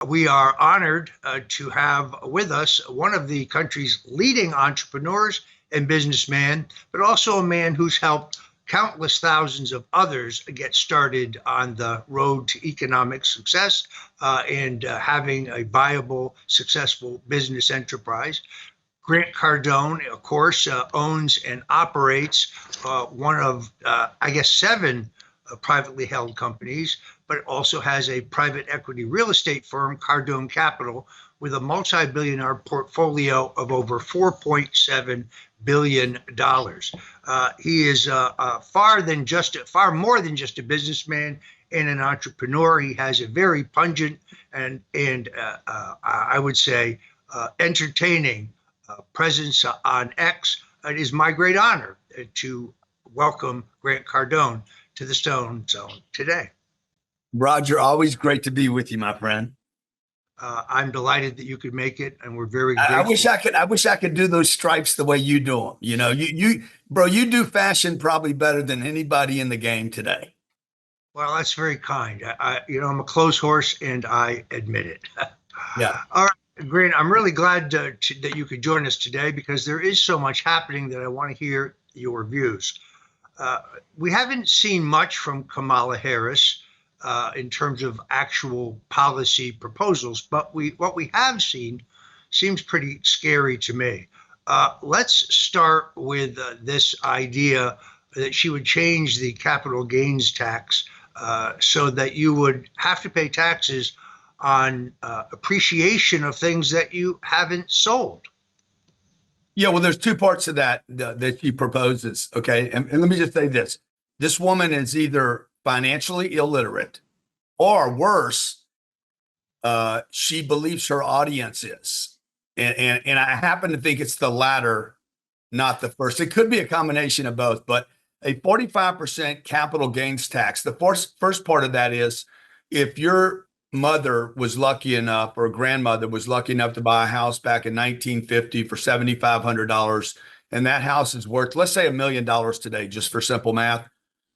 We are honored to have with us one of the country's leading entrepreneurs and businessmen, but also a man who's helped countless thousands of others get started on the road to economic success and having a viable, successful business enterprise. Grant Cardone, of course, owns and operates one of, I guess, 7 privately held companies, but also has a private equity real estate firm, Cardone Capital, with a multi-billionaire portfolio of over $4.7 billion. He is far more than just a businessman and an entrepreneur. He has a very pungent and I would say entertaining presence on X. It is my great honor to welcome Grant Cardone to the Stone Zone today. Roger, always great to be with you, my friend. I'm delighted that you could make it, and we're very grateful. I wish I could do those stripes the way you do them. You know, you do fashion probably better than anybody in the game today. Well, that's very kind. I'm a clothes horse, and I admit it. Yeah. All right, Grant, I'm really glad that you could join us today because there is so much happening that I want to hear your views. We haven't seen much from Kamala Harris in terms of actual policy proposals, but what we have seen seems pretty scary to me. Let's start with this idea that she would change the capital gains tax so that you would have to pay taxes on appreciation of things that you haven't sold. Yeah, well, there's 2 parts of that she proposes. Okay. And let me just say this. This woman is either financially illiterate or worse, she believes her audience is. And I happen to think it's the latter, not the first. It could be a combination of both, but a 45% capital gains tax. The first part of that is if your mother was lucky enough or grandmother was lucky enough to buy a house back in 1950 for $7,500, and that house is worth, let's say $1 million today, just for simple math,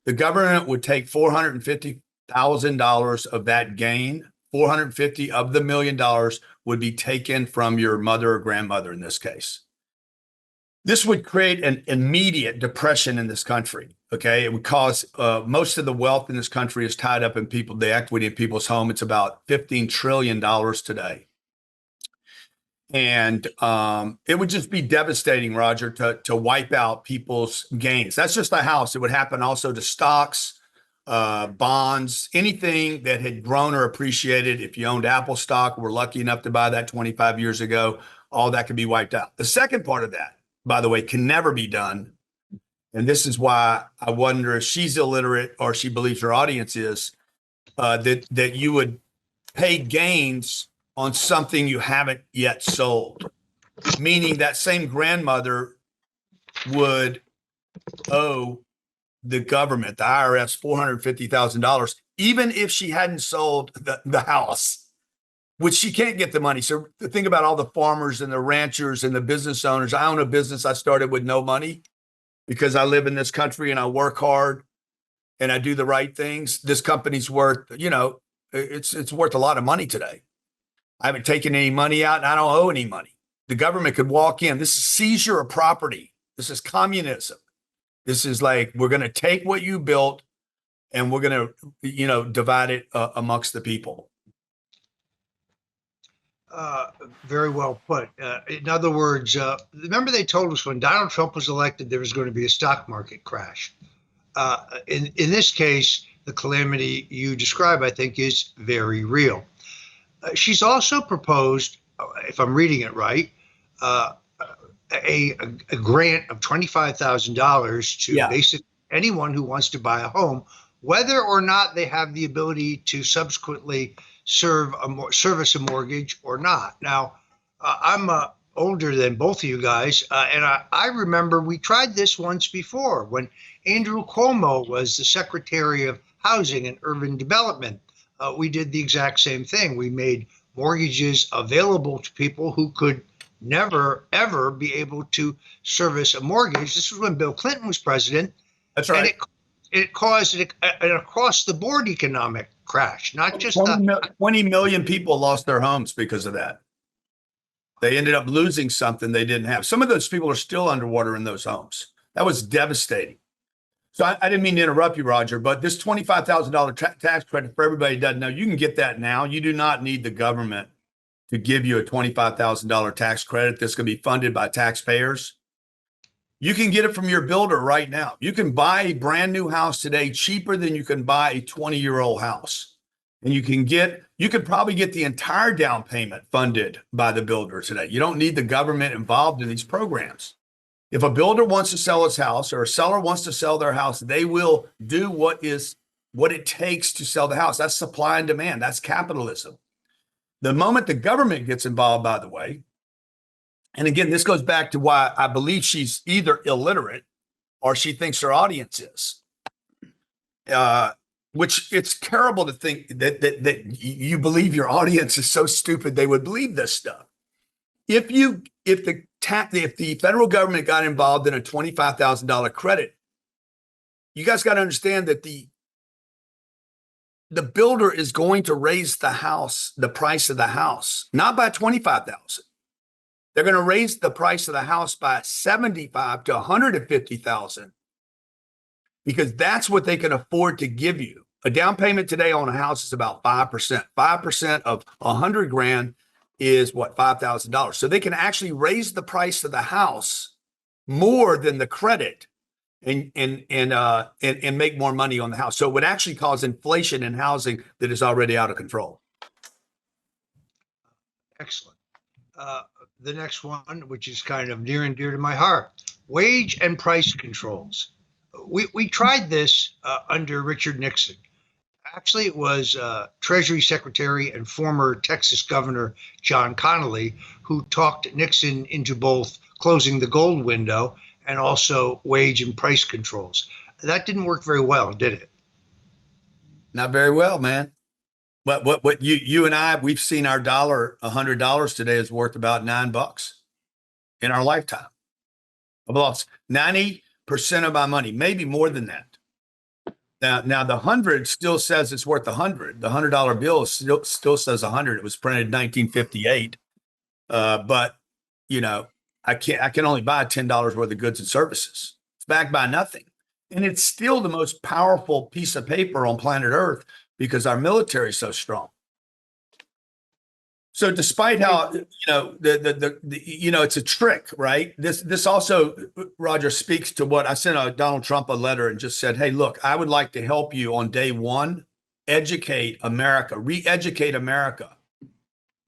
the government would take $450,000 of that gain. 450 of the $1 million would be taken from your mother or grandmother in this case. This would create an immediate depression in this country. Okay, it would cause most of the wealth in this country is tied up in the equity in people's home. It's about $15 trillion today. And it would just be devastating, Roger, to wipe out people's gains. That's just the house. It would happen also to stocks, bonds, anything that had grown or appreciated. If you owned Apple stock, were lucky enough to buy that 25 years ago, all that could be wiped out. The second part of that, by the way, can never be done. And this is why I wonder if she's illiterate or she believes her audience is, that you would pay gains on something you haven't yet sold. Meaning that same grandmother would owe the government, the IRS, $450,000, even if she hadn't sold the house, which she can't get the money. So think about all the farmers and the ranchers and the business owners. I own a business I started with no money because I live in this country and I work hard and I do the right things. This company's worth, it's worth a lot of money today. I haven't taken any money out and I don't owe any money. The government could walk in. This is seizure of property. This is communism. This is like, we're going to take what you built and we're going to, divide it amongst the people. Very well put. In other words, remember they told us when Donald Trump was elected, there was going to be a stock market crash. In this case, the calamity you describe, I think, is very real. She's also proposed, if I'm reading it right, a grant of $25,000 to basically anyone who wants to buy a home, whether or not they have the ability to subsequently service a mortgage or not. Now, I'm older than both of you guys, and I remember we tried this once before when Andrew Cuomo was the Secretary of Housing and Urban Development. We did the exact same thing. We made mortgages available to people who could never, ever be able to service a mortgage. This was when Bill Clinton was president. That's right. And it caused an across-the-board economic crash, not just 20 million people lost their homes because of that. They ended up losing something they didn't have. Some of those people are still underwater in those homes. That was devastating. So I didn't mean to interrupt you, Roger, but this $25,000 tax credit for everybody who doesn't know, you can get that now. You do not need the government to give you a $25,000 tax credit that's going to be funded by taxpayers. You can get it from your builder right now. You can buy a brand new house today cheaper than you can buy a 20-year-old house. And you could probably get the entire down payment funded by the builder today. You don't need the government involved in these programs. If a builder wants to sell his house or a seller wants to sell their house, they will do what it takes to sell the house. That's supply and demand. That's capitalism. The moment the government gets involved, by the way, and again, this goes back to why I believe she's either illiterate or she thinks her audience is. Which it's terrible to think that you believe your audience is so stupid they would believe this stuff. If the federal government got involved in a $25,000 credit, you guys got to understand that the builder is going to raise the price of the house, not by $25,000. They're going to raise the price of the house by $75,000 to $150,000 because that's what they can afford to give you. A down payment today on a house is about 5%. 5% of $100,000 is what, $5,000. So they can actually raise the price of the house more than the credit and make more money on the house. So it would actually cause inflation in housing that is already out of control. Excellent. The next one, which is kind of near and dear to my heart, wage and price controls. We tried this under Richard Nixon. Actually, it was Treasury Secretary and former Texas Governor John Connally who talked Nixon into both closing the gold window and also wage and price controls. That didn't work very well, did it? Not very well, man. But what you and I, we've seen our $100 today is worth about $9 in our lifetime. I've lost 90% of my money, maybe more than that. Now the 100 still says it's worth 100. The $100 bill still says 100. It was printed in 1958. But I can only buy $10 worth of goods and services. It's backed by nothing. And it's still the most powerful piece of paper on planet Earth because our military is so strong. So despite how, it's a trick, right? This also, Roger, speaks to what I sent Donald Trump a letter and just said, hey, look, I would like to help you on day one, educate America, re-educate America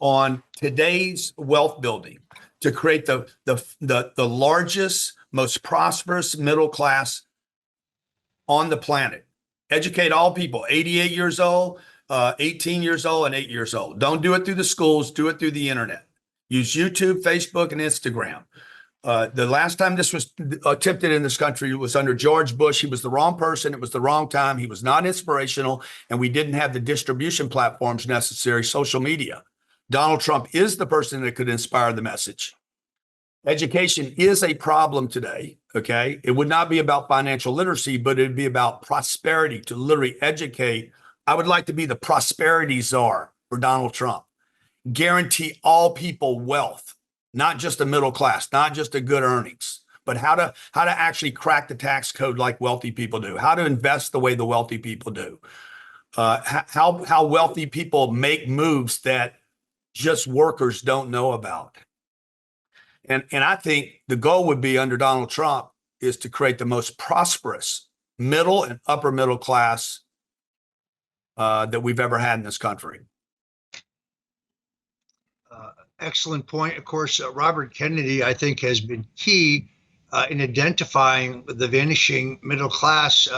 on today's wealth building to create the largest, most prosperous middle class on the planet. Educate all people, 88 years old, 18 years old, and 8 years old. Don't do it through the schools. Do it through the internet. Use YouTube, Facebook, and Instagram. The last time this was attempted in this country was under George Bush. He was the wrong person. It was the wrong time. He was not inspirational, and we didn't have the distribution platforms necessary, social media. Donald Trump is the person that could inspire the message. Education is a problem today, okay? It would not be about financial literacy, but it'd be about prosperity, to literally educate. I would like to be the prosperity czar for Donald Trump. Guarantee all people wealth, not just the middle class, not just the good earnings, but how to actually crack the tax code like wealthy people do, how to invest the way the wealthy people do, how wealthy people make moves that just workers don't know about. And I think the goal would be under Donald Trump is to create the most prosperous middle and upper middle class that we've ever had in this country. Excellent point. Of course, Robert Kennedy, I think, has been key in identifying the vanishing middle class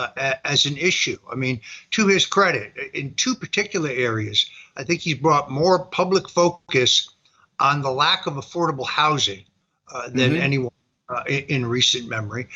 as an issue. I mean, to his credit, in two particular areas, I think he's brought more public focus on the lack of affordable housing than anyone in recent memory,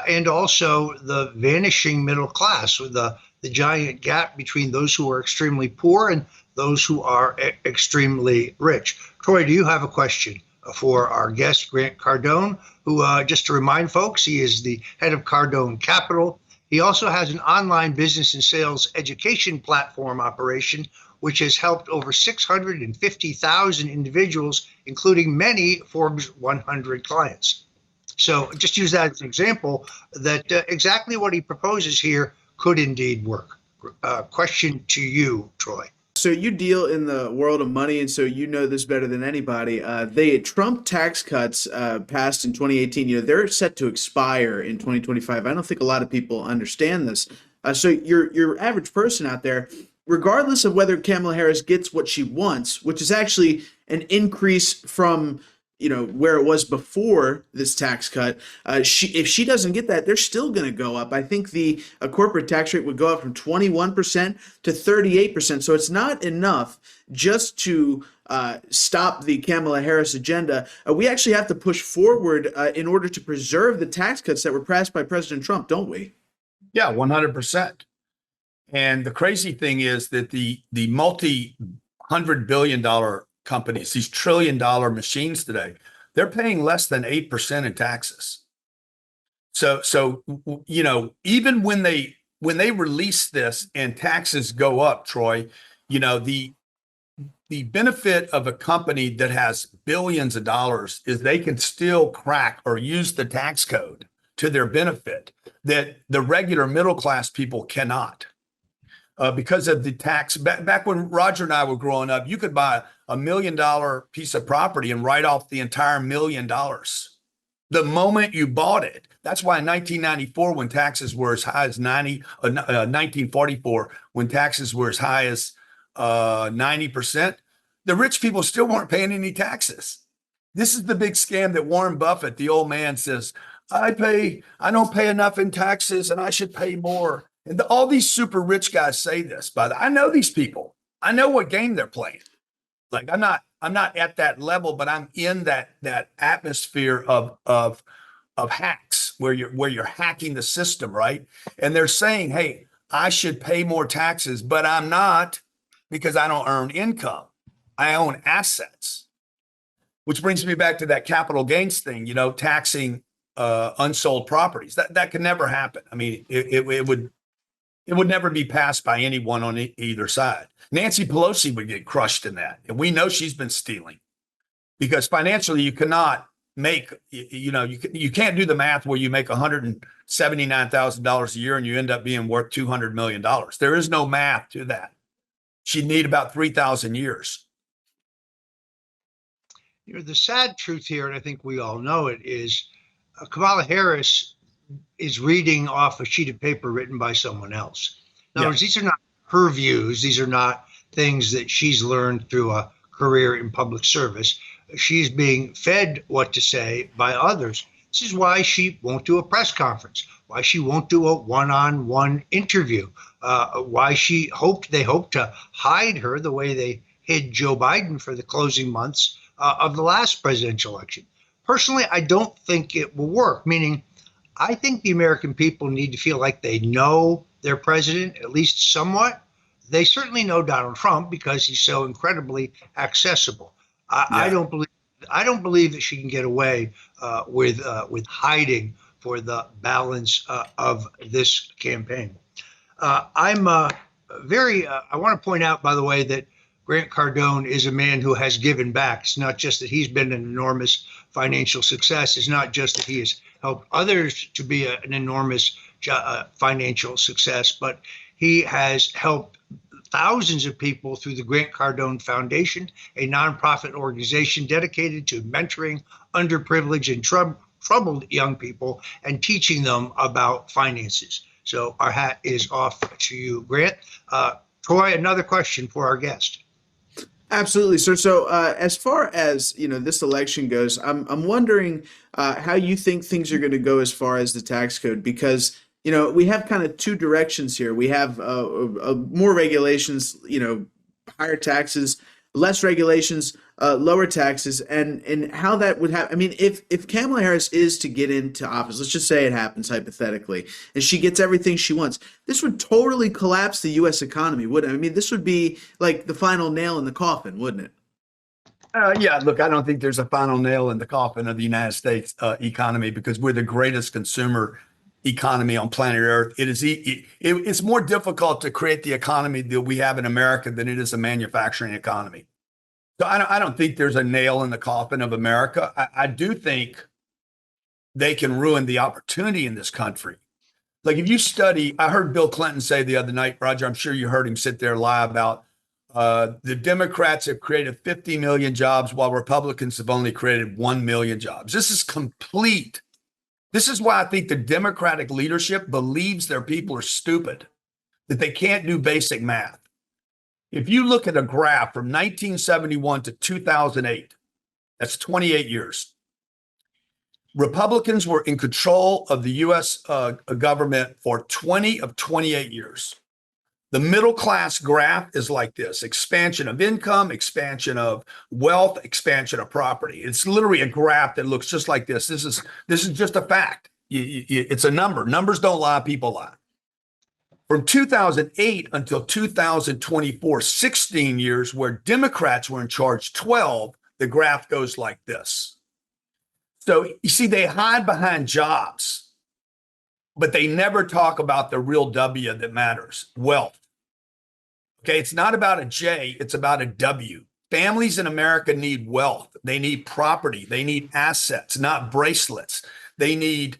and also the vanishing middle class, with the giant gap between those who are extremely poor and those who are extremely rich. Troy, do you have a question for our guest, Grant Cardone, who, just to remind folks, he is the head of Cardone Capital. He also has an online business and sales education platform operation, which has helped over 650,000 individuals, including many Forbes 100 clients. So just use that as an example that exactly what he proposes here could indeed work. Question to you, Troy. So you deal in the world of money, and so you know this better than anybody. The Trump tax cuts passed in 2018. They're set to expire in 2025. I don't think a lot of people understand this. So your average person out there, regardless of whether Kamala Harris gets what she wants, which is actually an increase from where it was before this tax cut, if she doesn't get that, they're still going to go up. I think the corporate tax rate would go up from 21% to 38%. So it's not enough just to stop the Kamala Harris agenda. We actually have to push forward in order to preserve the tax cuts that were passed by President Trump, don't we? Yeah, 100%. And the crazy thing is that the multi-$100 billion companies, these trillion-dollar machines today, they're paying less than 8% in taxes. So even when they release this and taxes go up, Troy, the benefit of a company that has billions of dollars is they can still crack or use the tax code to their benefit that the regular middle class people cannot. Because of the tax. Back when Roger and I were growing up, you could buy $1 million piece of property and write off the entire $1 million the moment you bought it. That's why in 1994, when taxes were as high as 1944, when taxes were as high as 90%, the rich people still weren't paying any taxes. This is the big scam that Warren Buffett, the old man, says, I don't pay enough in taxes and I should pay more. And all these super rich guys say this, but I know these people. I know what game they're playing. Like I'm not at that level, but I'm in that atmosphere of hacks where you're hacking the system, right? And they're saying, hey, I should pay more taxes, but I'm not, because I don't earn income. I own assets. Which brings me back to that capital gains thing, taxing unsold properties. That could never happen. I mean, it would never be passed by anyone on either side. Nancy Pelosi would get crushed in that. And we know she's been stealing because financially you cannot make, you can't do the math where you make $179,000 a year and you end up being worth $200 million. There is no math to that. She'd need about 3,000 years. The sad truth here, and I think we all know it, is Kamala Harris is reading off a sheet of paper written by someone else. In other words, these are not her views. These are not things that she's learned through a career in public service. She's being fed what to say by others. This is why she won't do a press conference, why she won't do a one-on-one interview, why they hope to hide her the way they hid Joe Biden for the closing months of the last presidential election. Personally, I don't think it will work, meaning I think the American people need to feel like they know their president, at least somewhat. They certainly know Donald Trump because he's so incredibly accessible. I don't believe that she can get away with hiding for the balance of this campaign. I want to point out, by the way, that Grant Cardone is a man who has given back. It's not just that he's been an enormous financial success. It's not just that he has helped others to be an enormous financial success, but he has helped thousands of people through the Grant Cardone Foundation, a nonprofit organization dedicated to mentoring underprivileged and troubled young people and teaching them about finances. So our hat is off to you, Grant. Troy, another question for our guest. Absolutely, sir. So as far as this election goes, I'm wondering how you think things are going to go as far as the tax code, because we have kind of two directions here. We have more regulations, higher taxes, less regulations, lower taxes, and how that would happen. I mean, if Kamala Harris is to get into office, let's just say it happens hypothetically, and she gets everything she wants, this would totally collapse the U.S. economy, wouldn't it? I mean, this would be like the final nail in the coffin, wouldn't it? Yeah, look, I don't think there's a final nail in the coffin of the United States economy because we're the greatest consumer economy on planet Earth. It's more difficult to create the economy that we have in America than it is a manufacturing economy. So I don't think there's a nail in the coffin of America. I do think they can ruin the opportunity in this country. Like if you study, I heard Bill Clinton say the other night, Roger, I'm sure you heard him sit there lie about the Democrats have created 50 million jobs while Republicans have only created 1 million jobs. This is complete. This is why I think the Democratic leadership believes their people are stupid, that they can't do basic math. If you look at a graph from 1971 to 2008, that's 28 years. Republicans were in control of the U.S. Government for 20 of 28 years. The middle class graph is like this: expansion of income, expansion of wealth, expansion of property. It's literally a graph that looks just like this. This is just a fact. It's a number. Numbers don't lie, people lie. From 2008 until 2024, 16 years where Democrats were in charge, 12, the graph goes like this. So you see, they hide behind jobs, but they never talk about the real W that matters: wealth. Okay, it's not about a J, it's about a W. Families in America need wealth. They need property. They need assets, not bracelets. They need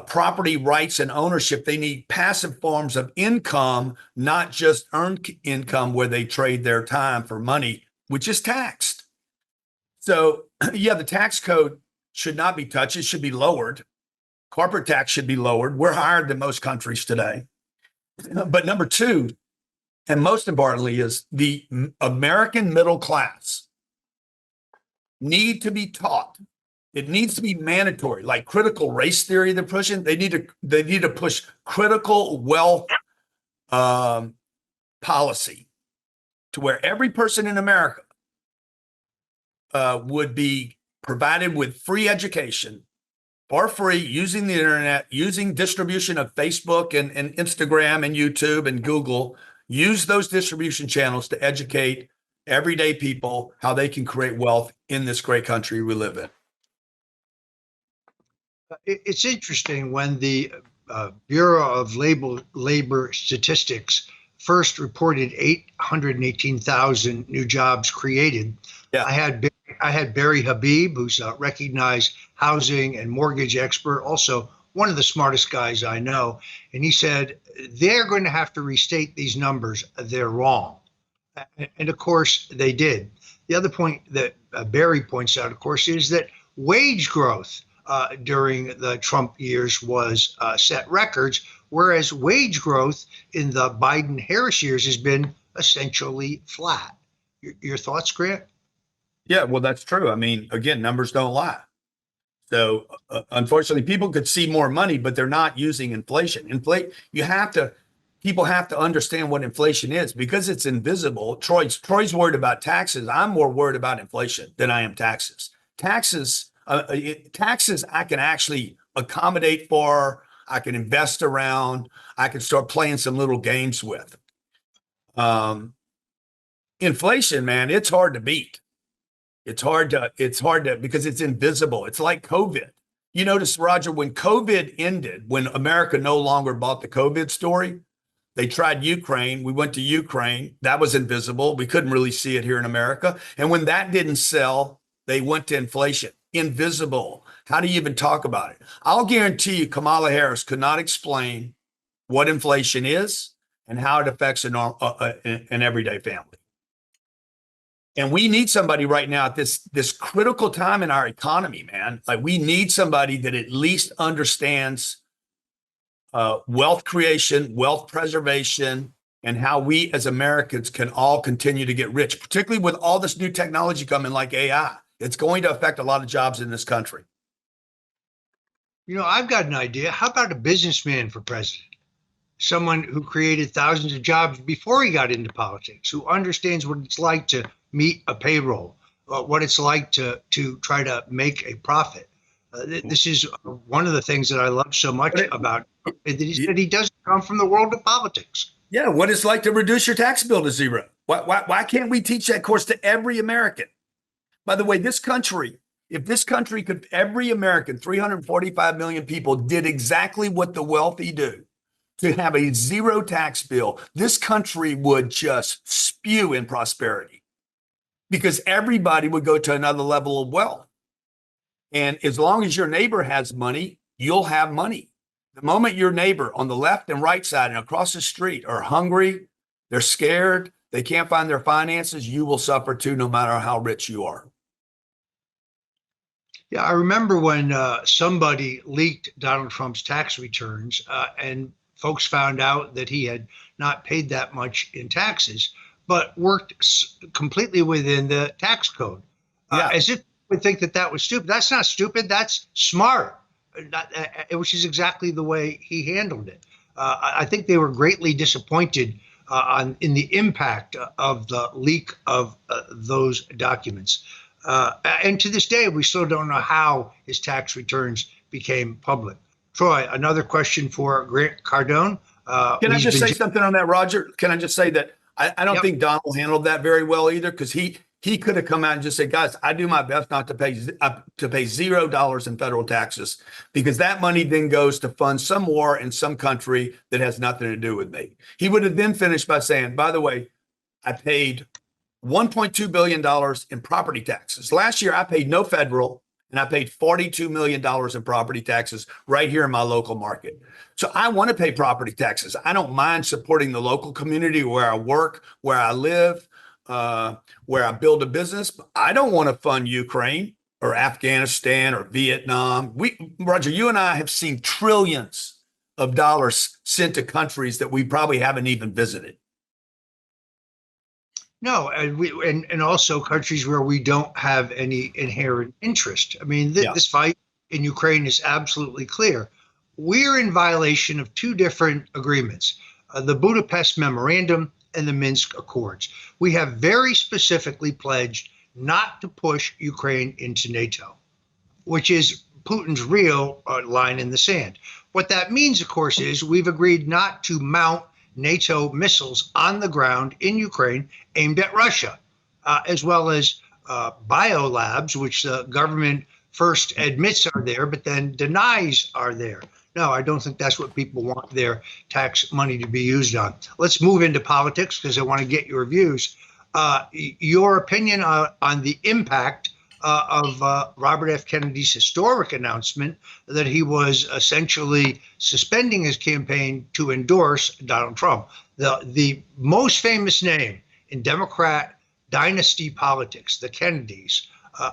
property rights and ownership. They need passive forms of income, not just earned income where they trade their time for money, which is taxed. So yeah, the tax code should not be touched. It should be lowered. Corporate tax should be lowered. We're higher than most countries today. But number two, and most importantly, is the American middle class need to be taught. It needs to be mandatory, like critical race theory they're pushing. They need to push critical wealth policy to where every person in America would be provided with free education for free, using the internet, using distribution of Facebook and Instagram and YouTube and Google. Use those distribution channels to educate everyday people how they can create wealth in this great country we live in. It's interesting when the Bureau of Labor Statistics first reported 818,000 new jobs created. Yeah. I had Barry Habib, who's a recognized housing and mortgage expert, also one of the smartest guys I know. And he said, they're going to have to restate these numbers. They're wrong. And of course, they did. The other point that Barry points out, of course, is that wage growth during the Trump years was set records, whereas wage growth in the Biden-Harris years has been essentially flat. Your thoughts, Grant? Yeah, well, that's true. I mean, again, numbers don't lie. So unfortunately, people could see more money, but they're not using inflation. People have to understand what inflation is because it's invisible. Troy's worried about taxes. I'm more worried about inflation than I am taxes. Taxes I can actually accommodate for. I can invest around. I can start playing some little games with. Inflation, man, it's hard to beat. It's hard to because it's invisible. It's like COVID. You notice, Roger, when COVID ended, when America no longer bought the COVID story, they tried Ukraine. We went to Ukraine. That was invisible. We couldn't really see it here in America. And when that didn't sell, they went to inflation. Invisible. How do you even talk about it? I'll guarantee you Kamala Harris could not explain what inflation is and how it affects an everyday family. And we need somebody right now at this critical time in our economy, man. Like we need somebody that at least understands wealth creation, wealth preservation, and how we as Americans can all continue to get rich, particularly with all this new technology coming like AI. It's going to affect a lot of jobs in this country. You know, I've got an idea. How about a businessman for president? Someone who created thousands of jobs before he got into politics, who understands what it's like to meet a payroll, what it's like to try to make a profit. This is one of the things that I love so much about it, that he doesn't come from the world of politics. Yeah, what it's like to reduce your tax bill to zero. Why can't we teach that course to every American? By the way, this country If this country could, every American, 345 million people, did exactly what the wealthy do, to have a zero tax bill, this country would just spew in prosperity because everybody would go to another level of wealth. And as long as your neighbor has money, you'll have money. The moment your neighbor on the left and right side and across the street are hungry, they're scared, they can't find their finances, you will suffer too, no matter how rich you are. Yeah, I remember when somebody leaked Donald Trump's tax returns and folks found out that he had not paid that much in taxes, but worked completely within the tax code, Yeah. as if we think that that was stupid. That's not stupid. That's smart, which is exactly the way he handled it. I think they were greatly disappointed in the impact of the leak of those documents. And to this day, we still don't know how his tax returns became public. Troy, another question for Grant Cardone. Can I just say something on that, Roger? Can I just say that I don't think Donald handled that very well either, because he could have come out and just said, guys, I do my best not to pay $0 in federal taxes, because that money then goes to fund some war in some country that has nothing to do with me. He would have then finished by saying, by the way, I paid $1.2 billion in property taxes. Last year, I paid no federal, and I paid $42 million in property taxes right here in my local market. So I want to pay property taxes. I don't mind supporting the local community where I work, where I live, where I build a business. But I don't want to fund Ukraine or Afghanistan or Vietnam. Roger, you and I have seen trillions of dollars sent to countries that we probably haven't even visited. No, and also countries where we don't have any inherent interest. I mean, this fight in Ukraine is absolutely clear. We're in violation of two different agreements, the Budapest Memorandum and the Minsk Accords. We have very specifically pledged not to push Ukraine into NATO, which is Putin's real line in the sand. What that means, of course, is we've agreed not to mount NATO missiles on the ground in Ukraine aimed at Russia, as well as biolabs, which the government first admits are there, but then denies are there. No, I don't think that's what people want their tax money to be used on. Let's move into politics, because I want to get your views. Your opinion on the impact of Robert F. Kennedy's historic announcement that he was essentially suspending his campaign to endorse Donald Trump, the most famous name in Democrat dynasty politics, the Kennedys.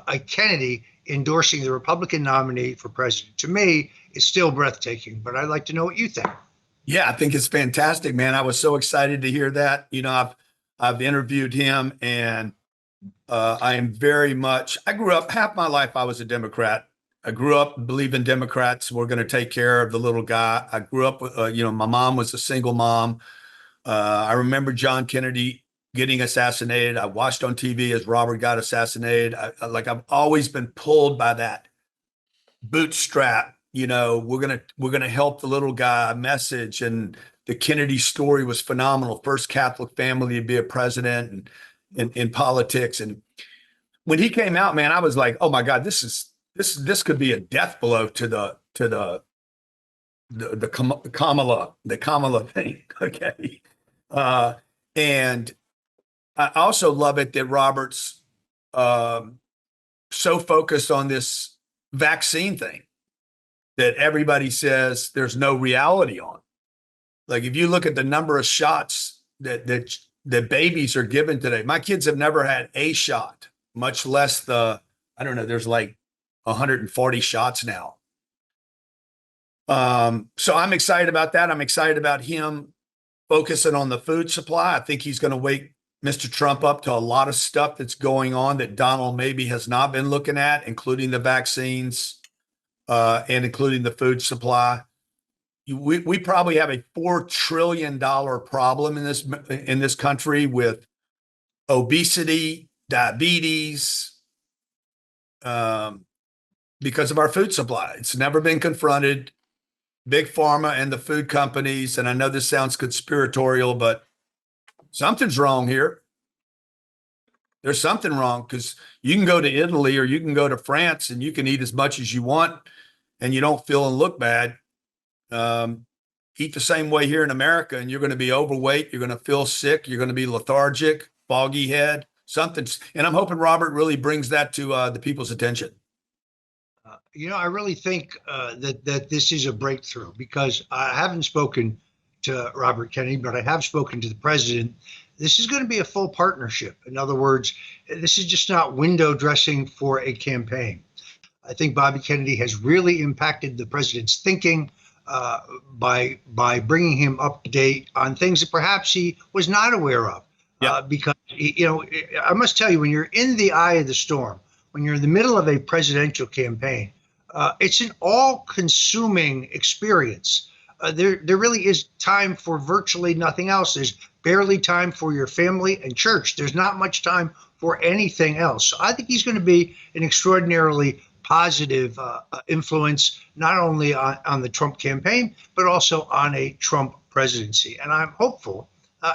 A Kennedy endorsing the Republican nominee for president, to me, is still breathtaking, but I'd like to know what you think. Yeah, I think it's fantastic, man. I was so excited to hear that. You know, I've interviewed him, and I am very much, I grew up, half my life I was a Democrat. I grew up believing Democrats were going to take care of the little guy. I grew up with, my mom was a single mom. I remember John Kennedy getting assassinated. I watched on TV as Robert got assassinated. I've always been pulled by that bootstrap, we're gonna help the little guy message. And the Kennedy story was phenomenal. First Catholic family to be a president and in politics. And when he came out, man, I was like, oh my God, this could be a death blow to the Kamala thing. Okay. And I also love it that Robert's so focused on this vaccine thing that everybody says there's no reality on. Like, if you look at the number of shots that babies are given today, my kids have never had a shot, much less there's like 140 shots now. So I'm excited about that. I'm excited about him focusing on the food supply. I think he's going to wake Mr. Trump up to a lot of stuff that's going on that Donald maybe has not been looking at, including the vaccines and including the food supply. We probably have a $4 trillion problem in this country with obesity, diabetes, because of our food supply. It's never been confronted. Big pharma and the food companies, and I know this sounds conspiratorial, but something's wrong here. there's something wrong, because you can go to Italy or you can go to France and you can eat as much as you want and you don't feel and look bad. Eat the same way here in America and you're going to be overweight. You're going to feel sick. You're going to be lethargic, foggy head, something. And I'm hoping Robert really brings that to the people's attention. I really think that this is a breakthrough, because I haven't spoken to Robert Kennedy, but I have spoken to the president. This is going to be a full partnership. In other words, this is just not window dressing for a campaign. I think Bobby Kennedy has really impacted the president's thinking by bringing him up to date on things that perhaps he was not aware of. Yeah. Because, I must tell you, when you're in the eye of the storm, when you're in the middle of a presidential campaign, it's an all-consuming experience. There really is time for virtually nothing else. There's barely time for your family and church. There's not much time for anything else. So I think he's going to be an extraordinarily positive influence, not only on the Trump campaign, but also on a Trump presidency. And I'm hopeful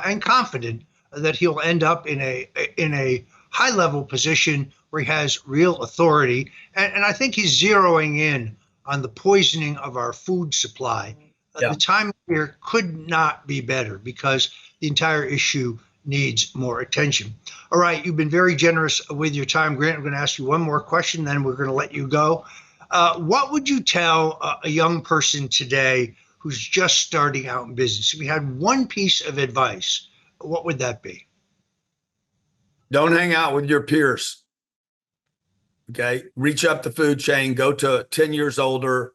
and confident that he'll end up in a high-level position where he has real authority. And I think he's zeroing in on the poisoning of our food supply. The time here could not be better, because the entire issue needs more attention. All right, you've been very generous with your time, Grant. I'm going to ask you one more question, then we're going to let you go. What would you tell a young person today who's just starting out in business? If you had one piece of advice, what would that be? Don't hang out with your peers. Okay. Reach up the food chain, go to 10 years older,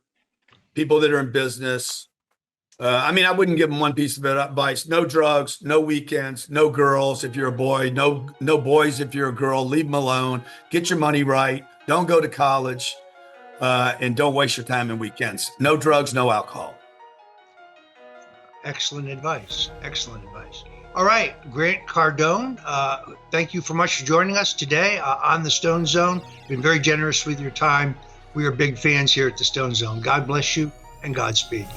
people that are in business. I wouldn't give them one piece of advice. No drugs, no weekends, no girls if you're a boy, no boys if you're a girl. Leave them alone. Get your money right. Don't go to college, and don't waste your time in weekends. No drugs, no alcohol. Excellent advice. Excellent advice. All right, Grant Cardone, thank you for much for joining us today on the Stone Zone. You've been very generous with your time. We are big fans here at the Stone Zone. God bless you and Godspeed.